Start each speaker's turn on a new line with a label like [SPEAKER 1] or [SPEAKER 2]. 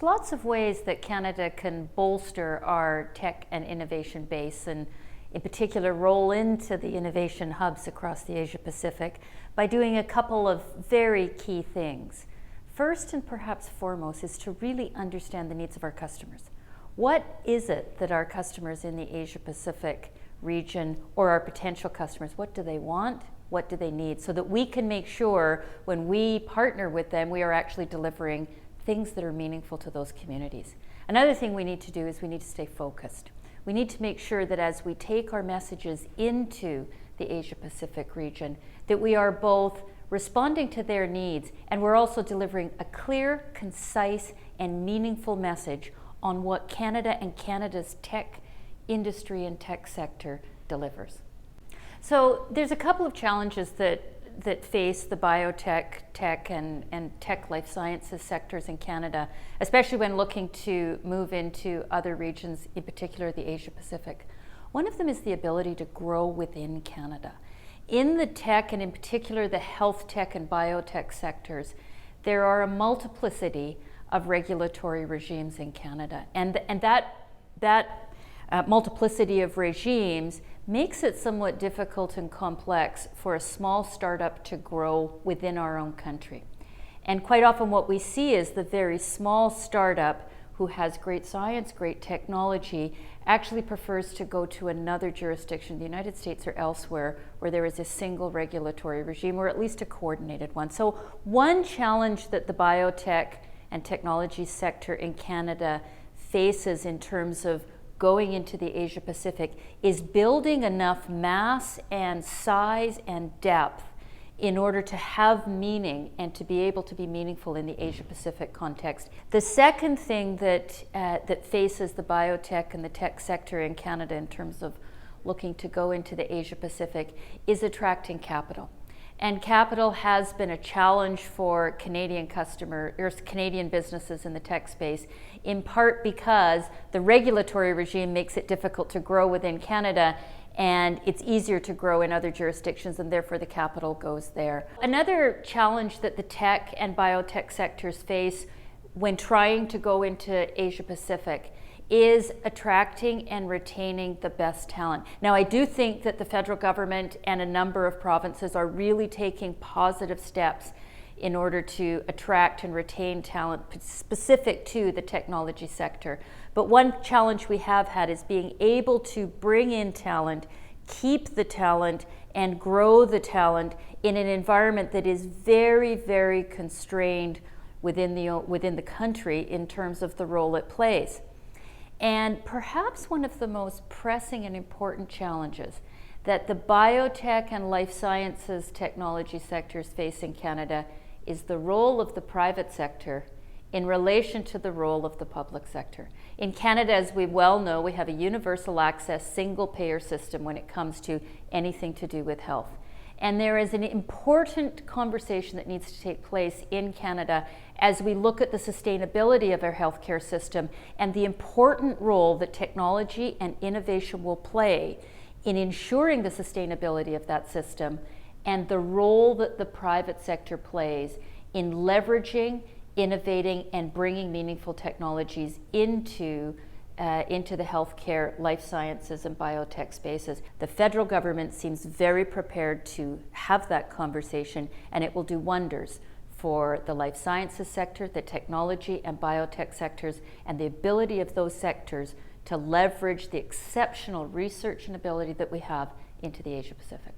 [SPEAKER 1] There's lots of ways that Canada can bolster our tech and innovation base, and in particular roll into the innovation hubs across the Asia Pacific by doing a couple of very key things. First and perhaps foremost is to really understand the needs of our customers. What is it that our customers in the Asia Pacific region, or our potential customers, what do they want? What do they need? So that we can make sure when we partner with them, we are actually delivering things that are meaningful to those communities. Another thing we need to do is we need to stay focused. We need to make sure that as we take our messages into the Asia Pacific region, that we are both responding to their needs and we're also delivering a clear, concise, and meaningful message on what Canada and Canada's tech industry and tech sector delivers. So there's a couple of challenges that face the biotech, tech, and tech life sciences sectors in Canada, especially when looking to move into other regions, in particular the Asia Pacific. One of them is the ability to grow within Canada. In the tech, and in particular the health tech and biotech sectors, there are a multiplicity of regulatory regimes in Canada, and that multiplicity of regimes makes it somewhat difficult and complex for a small startup to grow within our own country. And quite often what we see is the very small startup who has great science, great technology, actually prefers to go to another jurisdiction, the United States or elsewhere, where there is a single regulatory regime, or at least a coordinated one. So one challenge that the biotech and technology sector in Canada faces in terms of going into the Asia Pacific is building enough mass and size and depth in order to have meaning and to be able to be meaningful in the Asia Pacific context. The second thing that faces the biotech and the tech sector in Canada in terms of looking to go into the Asia Pacific is attracting capital. And capital has been a challenge for Canadian businesses in the tech space, in part because the regulatory regime makes it difficult to grow within Canada, and it's easier to grow in other jurisdictions, and therefore the capital goes there. Another challenge that the tech and biotech sectors face when trying to go into Asia Pacific is attracting and retaining the best talent. Now, I do think that the federal government and a number of provinces are really taking positive steps in order to attract and retain talent specific to the technology sector. But one challenge we have had is being able to bring in talent, keep the talent, and grow the talent in an environment that is very, very constrained within the country in terms of the role it plays. And perhaps one of the most pressing and important challenges that the biotech and life sciences technology sectors face in Canada is the role of the private sector in relation to the role of the public sector. In Canada, as we well know, we have a universal access single payer system when it comes to anything to do with health. And there is an important conversation that needs to take place in Canada as we look at the sustainability of our healthcare system and the important role that technology and innovation will play in ensuring the sustainability of that system, and the role that the private sector plays in leveraging, innovating, and bringing meaningful technologies into the healthcare, life sciences, and biotech spaces. The federal government seems very prepared to have that conversation, and it will do wonders for the life sciences sector, the technology and biotech sectors, and the ability of those sectors to leverage the exceptional research and ability that we have into the Asia Pacific.